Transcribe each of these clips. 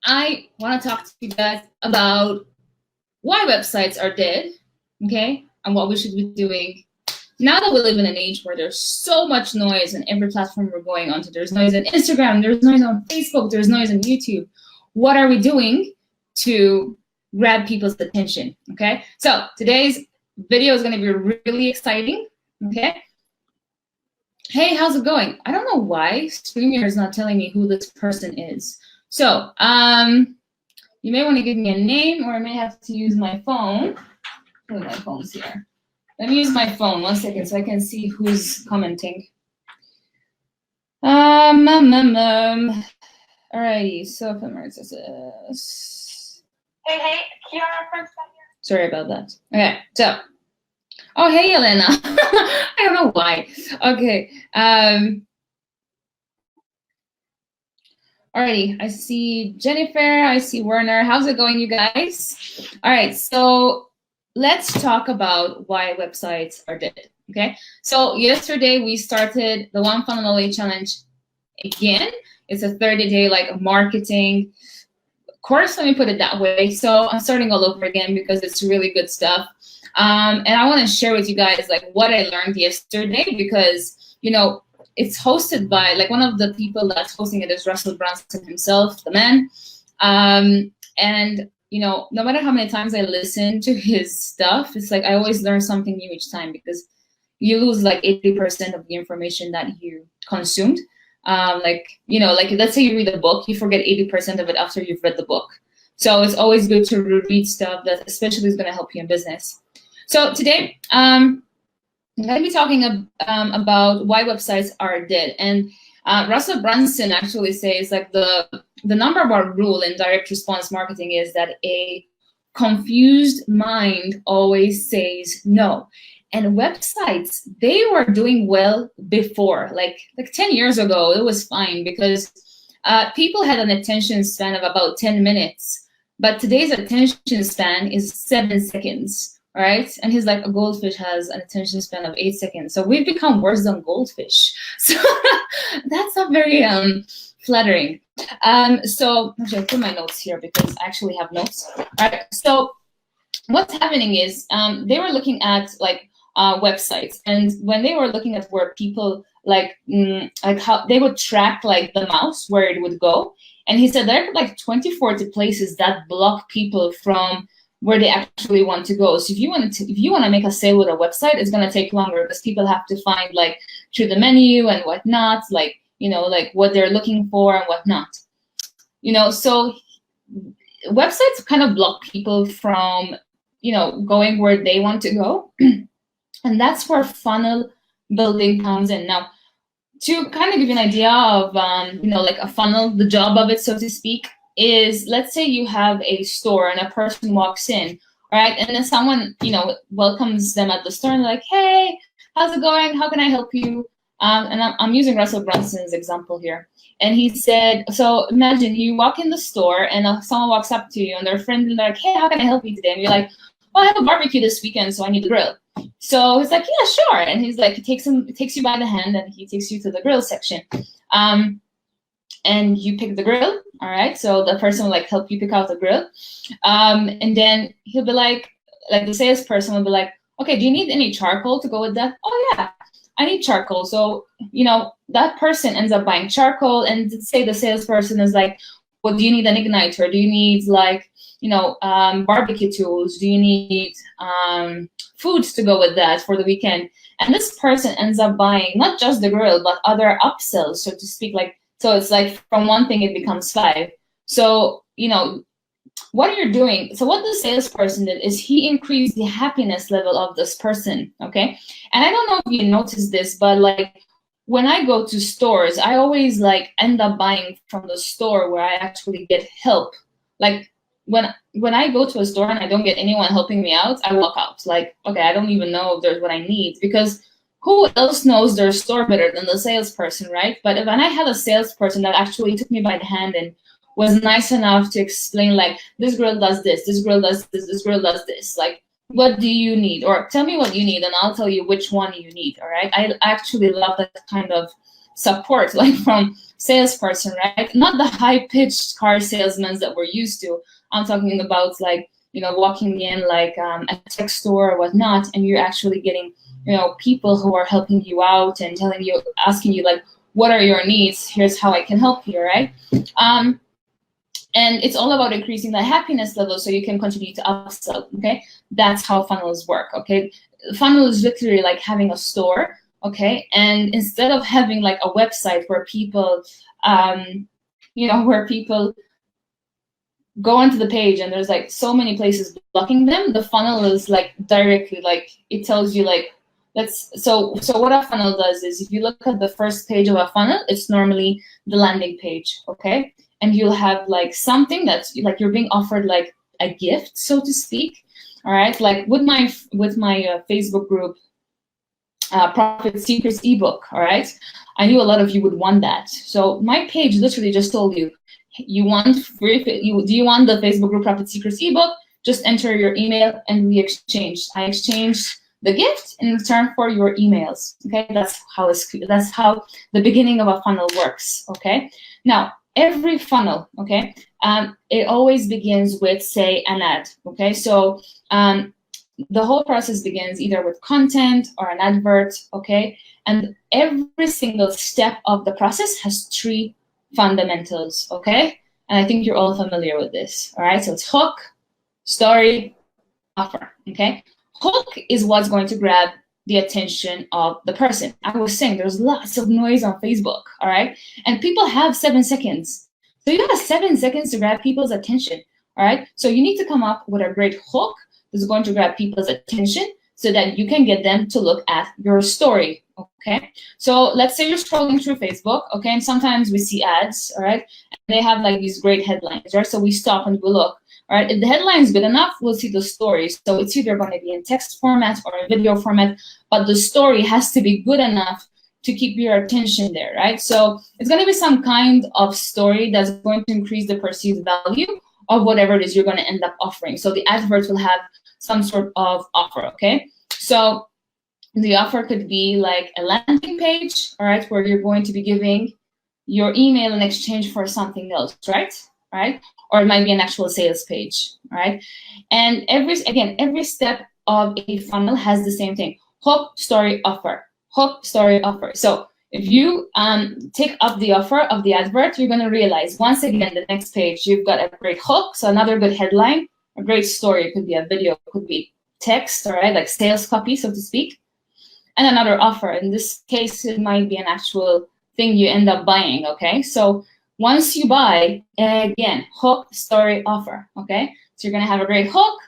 I want to talk to you guys about why websites are dead, okay, and what we should be doing now that we live in an age where there's so much noise on every platform we're going onto. There's noise on Instagram, there's noise on Facebook, there's noise on YouTube. What are we doing to grab people's attention? Okay, so today's video is going to be really exciting. Okay, hey, how's it going? I don't know why StreamYard is not telling me who this person is. So you may want to give me a name, or I may have to use my phone. Oh, my phone's here. Let me use my phone 1 second so I can see who's commenting. Alrighty, so if Hey, Kiara from sorry about that. Okay, so oh hey Elena. I don't know why. Okay. Alrighty, I see Jennifer, I see Werner. How's it going, you guys? All right, so let's talk about why websites are dead, okay? So yesterday we started the One Funnel Away Challenge again. It's a 30-day like marketing course, let me put it that way. So I'm starting all over again because it's really good stuff. And I want to share with you guys like what I learned yesterday, because, you know, it's hosted by like one of the people that's hosting it is Russell Brunson himself, the man. And you know, no matter how many times I listen to his stuff, it's like I always learn something new each time, because you lose like 80% of the information that you consumed. Like, you know, like let's say you read a book, you forget 80% of it after you've read the book. So it's always good to read stuff that especially is going to help you in business. So today, I'm going to be talking about why websites are dead. And Russell Brunson actually says like the number one rule in direct response marketing is that a confused mind always says no. And websites, they were doing well before, like 10 years ago, it was fine because people had an attention span of about 10 minutes. But today's attention span is 7 seconds, all right? And he's like, a goldfish has an attention span of 8 seconds. So we've become worse than goldfish. So that's not very flattering. So actually, I'll put my notes here because I actually have notes. All right, so what's happening is they were looking at like websites, and when they were looking at where people like how they would track like the mouse where it would go, and he said there are like 40 places that block people from where they actually want to go. So if you want to make a sale with a website, it's going to take longer because people have to find like through the menu and whatnot, like, you know, like what they're looking for and whatnot, you know. So websites kind of block people from, you know, going where they want to go. And that's where funnel building comes in. Now, to kind of give you an idea of, you know, like a funnel, the job of it, so to speak, is let's say you have a store and a person walks in, right? And then someone, you know, welcomes them at the store and they're like, hey, how's it going? How can I help you? And I'm using Russell Brunson's example here. And he said, so imagine you walk in the store and someone walks up to you and they're friendly, like, hey, how can I help you today? And you're like, well, I have a barbecue this weekend, so I need a grill. So he's like, yeah, sure. And he's like, he takes you by the hand and he takes you to the grill section. And you pick the grill, all right? So the person will like help you pick out the grill. And then he'll be like the salesperson will be like, okay, do you need any charcoal to go with that? Oh yeah, I need charcoal. So, you know, that person ends up buying charcoal, and say the salesperson is like, well, do you need an igniter? Do you need like, you know, barbecue tools? Do you need foods to go with that for the weekend? And this person ends up buying not just the grill, but other upsells, so to speak. Like, so it's like from one thing, it becomes 5. So, you know, what you're doing, so what the salesperson did is he increased the happiness level of this person, okay? And I don't know if you noticed this, but like when I go to stores, I always like end up buying from the store where I actually get help. Like when I go to a store and I don't get anyone helping me out, I walk out. Like, okay, I don't even know if there's what I need, because who else knows their store better than the salesperson, right? But when I had a salesperson that actually took me by the hand and was nice enough to explain, like, this girl does this, this girl does this, this girl does this, like, what do you need? Or tell me what you need and I'll tell you which one you need, all right? I actually love that kind of support, like from salesperson, right? Not the high-pitched car salesmen that we're used to. I'm talking about like, you know, walking in like a tech store or whatnot, and you're actually getting, you know, people who are helping you out and telling you, asking you like, what are your needs? Here's how I can help you, right? And it's all about increasing the happiness level so you can continue to upsell, okay? That's how funnels work, okay? Funnel is literally like having a store, okay? And instead of having like a website where people, you know, where people go onto the page and there's like so many places blocking them, the funnel is like directly, like it tells you like, so what a funnel does is if you look at the first page of a funnel, it's normally the landing page, okay? And you'll have like something that's like you're being offered like a gift, so to speak, all right? Like with my Facebook group, Profit Secrets ebook, all right? I knew a lot of you would want that. So my page literally just told you, do you want the Facebook group Profit Secrets ebook? Just enter your email and we exchanged. I exchanged the gift in return for your emails, okay? That's how the beginning of a funnel works, okay? Now, every funnel, okay, it always begins with, say, an ad, okay? So the whole process begins either with content or an advert, okay? And every single step of the process has 3 fundamentals, okay? And I think you're all familiar with this, all right? So it's hook, story, offer, okay? Hook is what's going to grab the attention of the person. I was saying there's lots of noise on Facebook, all right? And people have 7 seconds. So you have 7 seconds to grab people's attention, all right? So you need to come up with a great hook that's going to grab people's attention so that you can get them to look at your story, okay? So let's say you're scrolling through Facebook, okay? And sometimes we see ads, all right? And they have like these great headlines, right? So we stop and we look. All right, if the headline is good enough, we'll see the story. So it's either going to be in text format or in video format, but the story has to be good enough to keep your attention there, right? So it's going to be some kind of story that's going to increase the perceived value of whatever it is you're going to end up offering. So the advert will have some sort of offer, okay? So the offer could be like a landing page, all right, where you're going to be giving your email in exchange for something else, right? Or it might be an actual sales page, right? And every step of a funnel has the same thing: hook, story, offer. Hook, story, offer. So if you take up the offer of the advert, you're going to realize once again the next page you've got a great hook, so another good headline, a great story. It could be a video, it could be text, all right, like sales copy, so to speak, and another offer. In this case, it might be an actual thing you end up buying, okay? So once you buy, again, hook, story, offer, okay? So you're going to have a great hook,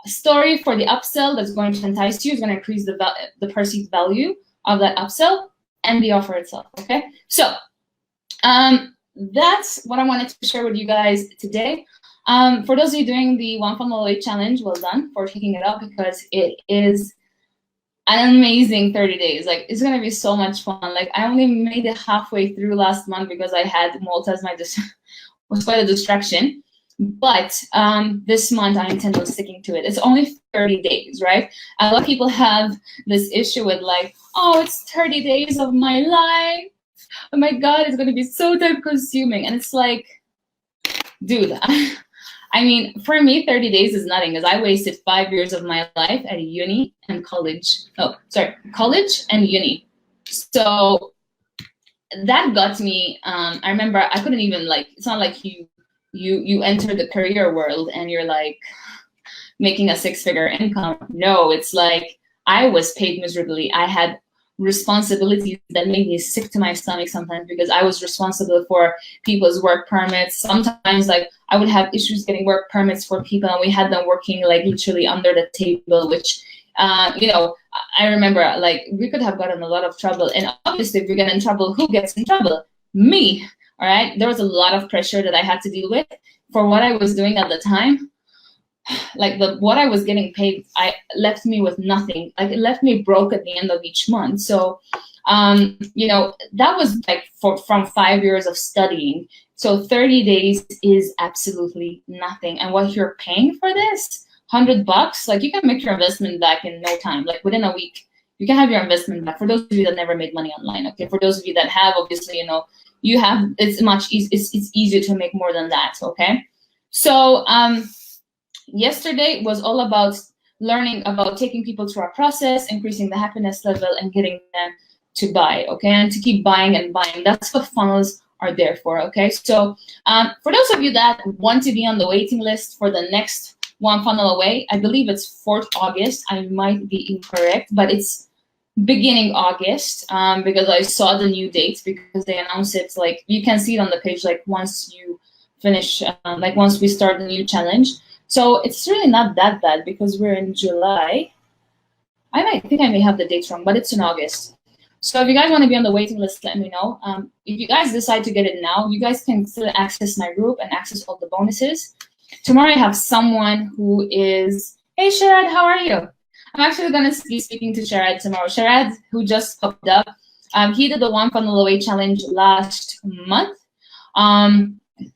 a story for the upsell that's going to entice you. It's going to increase the perceived value of that upsell, and the offer itself, okay? So that's what I wanted to share with you guys today. For those of you doing the One Funnel Away Challenge, well done for taking it up, because it is an amazing 30 days. Like, it's gonna be so much fun. Like, I only made it halfway through last month because I had Malta as my was quite a distraction. But this month I intend on sticking to it. It's only 30 days, right? A lot of people have this issue with like, oh, it's 30 days of my life. Oh my God, it's gonna be so time consuming. And it's like, dude, I mean, for me, 30 days is nothing, because I wasted 5 years of my life at uni and college. Oh, sorry, college and uni. So that got me. I remember I couldn't even like. It's not like you enter the career world and you're like making a 6-figure income. No, it's like I was paid miserably. I had responsibilities that made me sick to my stomach sometimes, because I was responsible for people's work permits. Sometimes like I would have issues getting work permits for people, and we had them working like literally under the table, which you know, I remember like we could have gotten a lot of trouble. And obviously if we get in trouble, who gets in trouble? Me. All right, there was a lot of pressure that I had to deal with for what I was doing at the time. Like what I was getting paid, I left me with nothing. Like, it left me broke at the end of each month. So, you know, that was like from 5 years of studying. So 30 days is absolutely nothing. And what you're paying for this, $100, like you can make your investment back in no time. Like within a week, you can have your investment back. For those of you that never made money online, okay. For those of you that have, obviously, you know, you have. It's much easy. It's easier to make more than that, okay. So yesterday was all about learning about taking people through our process, increasing the happiness level, and getting them to buy, okay, and to keep buying and buying. That's what funnels are there for, okay. So for those of you that want to be on the waiting list for the next One Funnel Away, I believe it's 4th August. I might be incorrect, but it's beginning August, because I saw the new dates, because they announced it, like you can see it on the page, like once you finish, like once we start the new challenge. So it's really not that bad, because we're in July. I think I may have the dates wrong, but it's in August. So if you guys want to be on the waiting list, let me know. If you guys decide to get it now, you guys can still access my group and access all the bonuses. Tomorrow I have someone who is, hey Sharad, how are you? I'm actually going to be speaking to Sharad tomorrow. Sharad, who just popped up, he did the One Funnel Away challenge last month,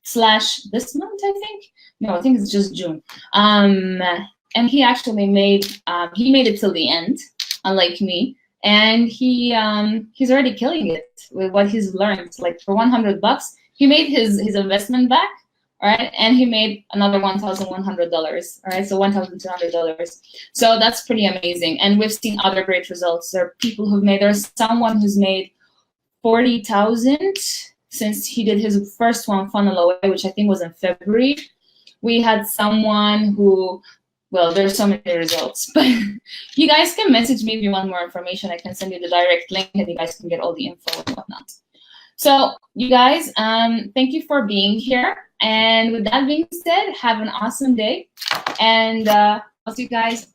slash this month, I think. No, I think it's just June. And he actually made it till the end, unlike me. And he's already killing it with what he's learned. Like for $100, he made his investment back, all right, and he made another $1,100, all right, so $1,200. So that's pretty amazing. And we've seen other great results. There are people who've made. There's someone who's made 40,000 since he did his first One Funnel Away, which I think was in February. We had someone who, well, there's so many results, but you guys can message me if you want more information. I can send you the direct link, and you guys can get all the info and whatnot. So you guys, thank you for being here. And with that being said, have an awesome day. And I'll see you guys